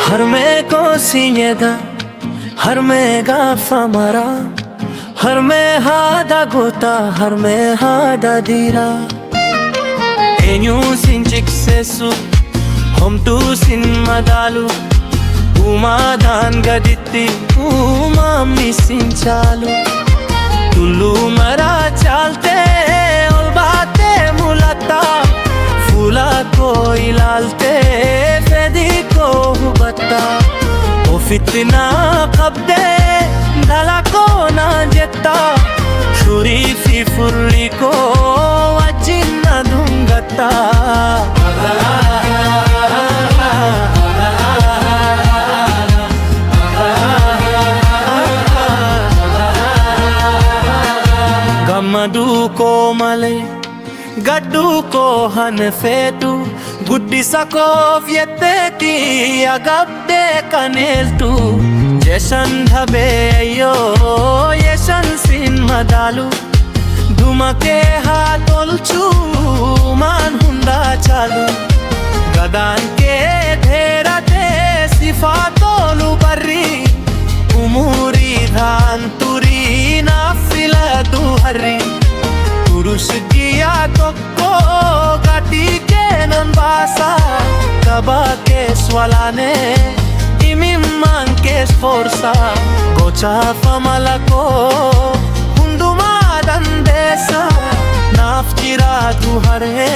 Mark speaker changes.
Speaker 1: Harmekosinyeda harmegafamara harmehada gota harmehada dira enyu sinjiksesu homtu sin madalu umadan gaditti umami sinchalu tullu mara chalte olbate mulata fula ko ilalte fedi ko hubata o fitna qabde dhala ko na jetta shuri fi furli ko ajinna dungata gamadu ko male gaddu ko hanfetu guddi sako vieteti agabde kaneltu jeshan dhabe yo yeshan sin madalu dumake hatolchu man hunda chalu gadan ke dherate sifatolu barri umuri dhanturi nafila duhari पुरुष किया को गाटी के नंबासा कबा के स्वलाने इमिमान के स्फोर्सा गोचा फमला को हुंदुमा दंदेसा नाफ्चिरा दुहरे